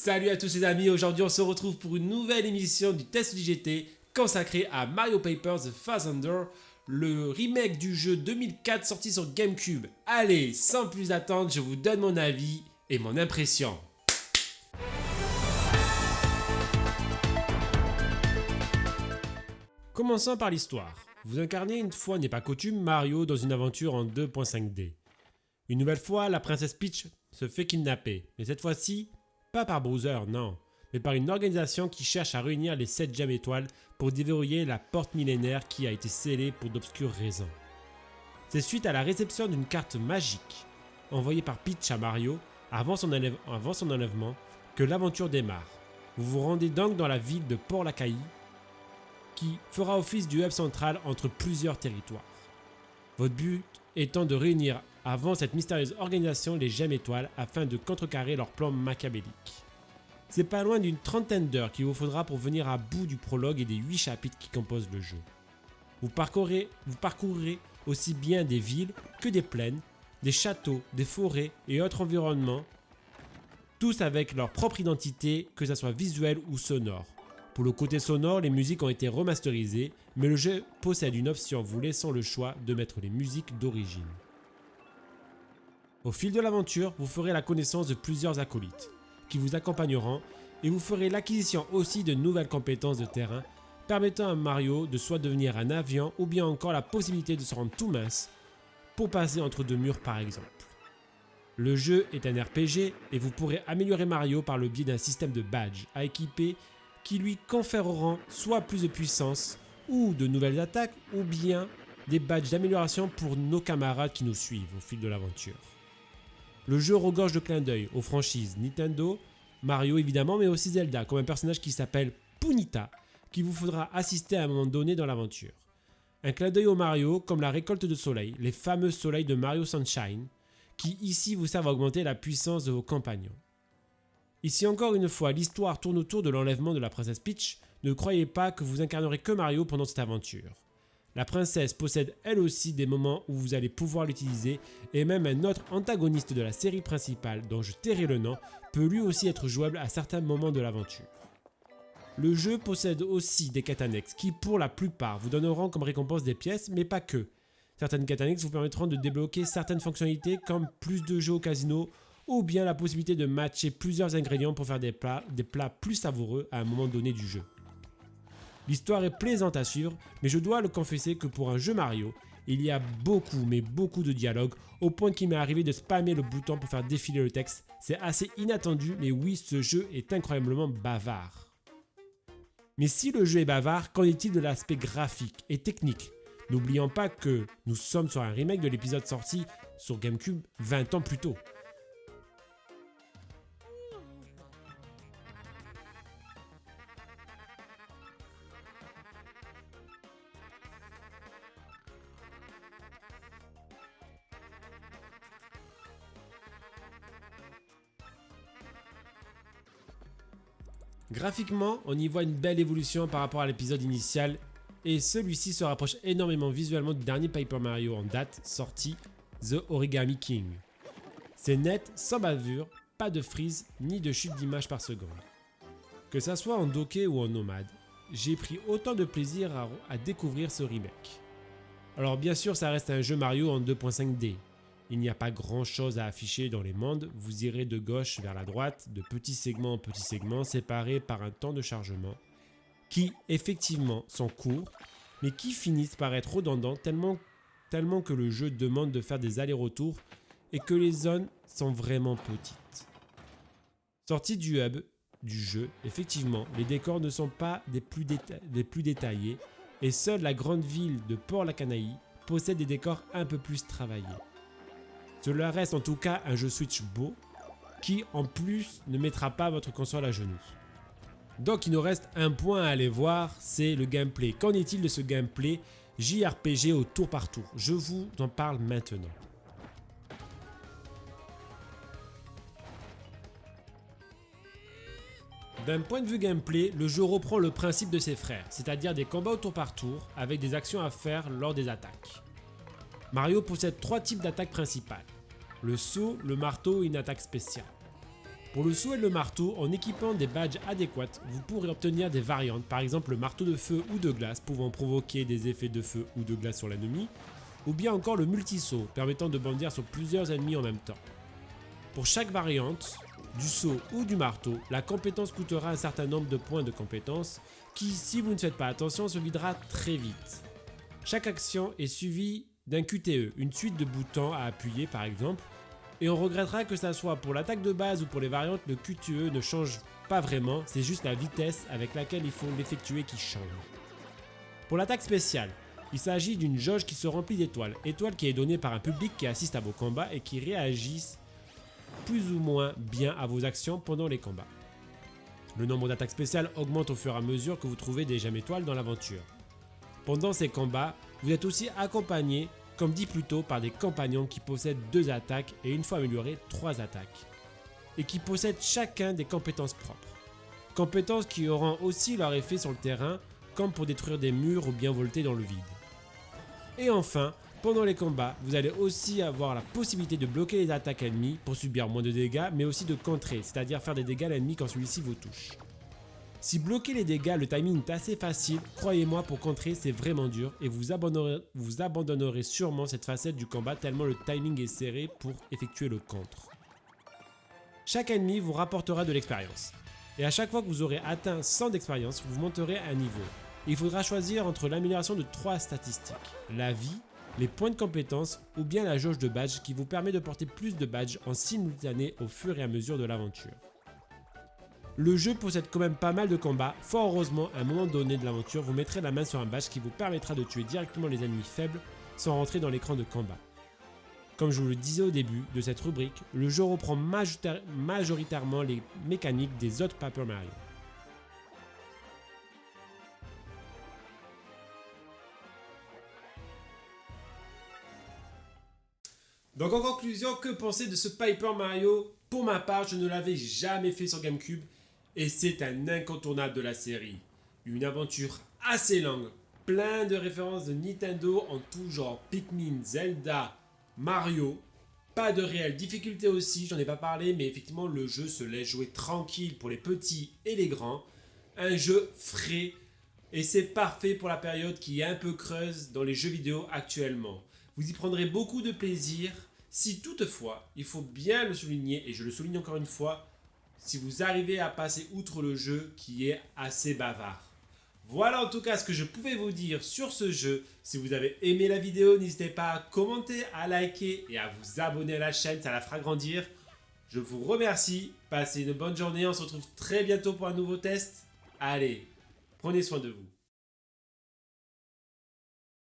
Salut à tous les amis, aujourd'hui on se retrouve pour une nouvelle émission du test du GT consacrée à Mario Paper The Fazender, le remake du jeu 2004 sorti sur GameCube. Allez, sans plus attendre, je vous donne mon avis et mon impression. Commençons par l'histoire. Vous incarnez une fois n'est pas coutume Mario dans une aventure en 2.5D. Une nouvelle fois, la princesse Peach se fait kidnapper, mais cette fois-ci, pas par Bowser, non, mais par une organisation qui cherche à réunir les 7 gemmes étoiles pour déverrouiller la porte millénaire qui a été scellée pour d'obscures raisons. C'est suite à la réception d'une carte magique envoyée par Peach à Mario avant son enlèvement que l'aventure démarre. Vous vous rendez donc dans la ville de Port-la-Caille qui fera office du hub central entre plusieurs territoires. Votre but étant de réunir avant cette mystérieuse organisation les gemmes étoiles afin de contrecarrer leur plan machiavélique. C'est pas loin d'une trentaine d'heures qu'il vous faudra pour venir à bout du prologue et des 8 chapitres qui composent le jeu. Vous parcourrez aussi bien des villes que des plaines, des châteaux, des forêts et autres environnements, tous avec leur propre identité, que ce soit visuelle ou sonore. Pour le côté sonore, les musiques ont été remasterisées, mais le jeu possède une option vous laissant le choix de mettre les musiques d'origine. Au fil de l'aventure, vous ferez la connaissance de plusieurs acolytes qui vous accompagneront et vous ferez l'acquisition aussi de nouvelles compétences de terrain permettant à Mario de soit devenir un avion ou bien encore la possibilité de se rendre tout mince pour passer entre deux murs par exemple. Le jeu est un RPG et vous pourrez améliorer Mario par le biais d'un système de badges à équiper qui lui conféreront soit plus de puissance ou de nouvelles attaques ou bien des badges d'amélioration pour nos camarades qui nous suivent au fil de l'aventure. Le jeu regorge de clins d'œil aux franchises Nintendo, Mario évidemment, mais aussi Zelda, comme un personnage qui s'appelle Punita, qui vous faudra assister à un moment donné dans l'aventure. Un clin d'œil au Mario, comme la récolte de soleil, les fameux soleils de Mario Sunshine, qui ici vous servent à augmenter la puissance de vos compagnons. Ici encore une fois, l'histoire tourne autour de l'enlèvement de la princesse Peach. Ne croyez pas que vous incarnerez que Mario pendant cette aventure. La princesse possède elle aussi des moments où vous allez pouvoir l'utiliser et même un autre antagoniste de la série principale dont je tairai le nom peut lui aussi être jouable à certains moments de l'aventure. Le jeu possède aussi des quêtes annexes qui pour la plupart vous donneront comme récompense des pièces mais pas que. Certaines quêtes annexes vous permettront de débloquer certaines fonctionnalités comme plus de jeux au casino ou bien la possibilité de matcher plusieurs ingrédients pour faire des plats plus savoureux à un moment donné du jeu. L'histoire est plaisante à suivre, mais je dois le confesser que pour un jeu Mario, il y a beaucoup de dialogues, au point qu'il m'est arrivé de spammer le bouton pour faire défiler le texte. C'est assez inattendu, mais oui, ce jeu est incroyablement bavard. Mais si le jeu est bavard, qu'en est-il de l'aspect graphique et technique ? N'oublions pas que nous sommes sur un remake de l'épisode sorti sur GameCube 20 ans plus tôt. Graphiquement, on y voit une belle évolution par rapport à l'épisode initial et celui-ci se rapproche énormément visuellement du dernier Paper Mario en date sorti, The Origami King. C'est net, sans bavure, pas de freeze ni de chute d'image par seconde. Que ça soit en docké ou en nomade, j'ai pris autant de plaisir à découvrir ce remake. Alors bien sûr ça reste un jeu Mario en 2.5D. Il n'y a pas grand chose à afficher dans les mondes, vous irez de gauche vers la droite, de petit segment en petit segment, séparés par un temps de chargement, qui effectivement sont courts, mais qui finissent par être redondants tellement que le jeu demande de faire des allers-retours et que les zones sont vraiment petites. Sorti du hub du jeu, effectivement, les décors ne sont pas des plus détaillés et seule la grande ville de Port-la-Caille possède des décors un peu plus travaillés. Cela reste en tout cas un jeu Switch beau qui en plus ne mettra pas votre console à genoux. Donc il nous reste un point à aller voir, c'est le gameplay. Qu'en est-il de ce gameplay JRPG au tour par tour? Je vous en parle maintenant. D'un point de vue gameplay, le jeu reprend le principe de ses frères, c'est-à-dire des combats au tour par tour avec des actions à faire lors des attaques. Mario possède 3 types d'attaques principales. Le saut, le marteau et une attaque spéciale. Pour le saut et le marteau, en équipant des badges adéquats, vous pourrez obtenir des variantes, par exemple le marteau de feu ou de glace pouvant provoquer des effets de feu ou de glace sur l'ennemi, ou bien encore le multi-saut permettant de bondir sur plusieurs ennemis en même temps. Pour chaque variante, du saut ou du marteau, la compétence coûtera un certain nombre de points de compétence qui, si vous ne faites pas attention, se videra très vite. Chaque action est suivie d'un QTE, une suite de boutons à appuyer par exemple, et on regrettera que ça soit pour l'attaque de base ou pour les variantes, le QTE ne change pas vraiment, c'est juste la vitesse avec laquelle il faut l'effectuer qui change. Pour l'attaque spéciale, il s'agit d'une jauge qui se remplit d'étoiles, étoiles qui est donnée par un public qui assiste à vos combats et qui réagissent plus ou moins bien à vos actions pendant les combats. Le nombre d'attaques spéciales augmente au fur et à mesure que vous trouvez des gemmes étoiles dans l'aventure. Pendant ces combats, vous êtes aussi accompagné, comme dit plus tôt, par des compagnons qui possèdent 2 attaques et une fois améliorées 3 attaques, et qui possèdent chacun des compétences propres. Compétences qui auront aussi leur effet sur le terrain, comme pour détruire des murs ou bien volter dans le vide. Et enfin, pendant les combats, vous allez aussi avoir la possibilité de bloquer les attaques ennemies pour subir moins de dégâts, mais aussi de contrer, c'est-à-dire faire des dégâts à l'ennemi quand celui-ci vous touche. Si bloquer les dégâts, le timing est assez facile, croyez-moi, pour contrer c'est vraiment dur et vous abandonnerez sûrement cette facette du combat tellement le timing est serré pour effectuer le contre. Chaque ennemi vous rapportera de l'expérience, et à chaque fois que vous aurez atteint 100 d'expérience, vous monterez un niveau. Et il faudra choisir entre l'amélioration de 3 statistiques, la vie, les points de compétence ou bien la jauge de badge qui vous permet de porter plus de badges en simultané au fur et à mesure de l'aventure. Le jeu possède quand même pas mal de combats, fort heureusement à un moment donné de l'aventure vous mettrez la main sur un badge qui vous permettra de tuer directement les ennemis faibles sans rentrer dans l'écran de combat. Comme je vous le disais au début de cette rubrique, le jeu reprend majoritairement les mécaniques des autres Paper Mario. Donc en conclusion, que penser de ce Paper Mario? Pour ma part, je ne l'avais jamais fait sur GameCube et c'est un incontournable de la série. Une aventure assez longue, plein de références de Nintendo en tout genre, Pikmin, Zelda, Mario. Pas de réelle difficulté aussi, j'en ai pas parlé, mais effectivement le jeu se laisse jouer tranquille pour les petits et les grands. Un jeu frais et c'est parfait pour la période qui est un peu creuse dans les jeux vidéo actuellement. Vous y prendrez beaucoup de plaisir si toutefois, il faut bien le souligner, et je le souligne encore une fois, si vous arrivez à passer outre le jeu qui est assez bavard. Voilà en tout cas ce que je pouvais vous dire sur ce jeu. Si vous avez aimé la vidéo, n'hésitez pas à commenter, à liker et à vous abonner à la chaîne, ça la fera grandir. Je vous remercie, passez une bonne journée, on se retrouve très bientôt pour un nouveau test. Allez, prenez soin de vous.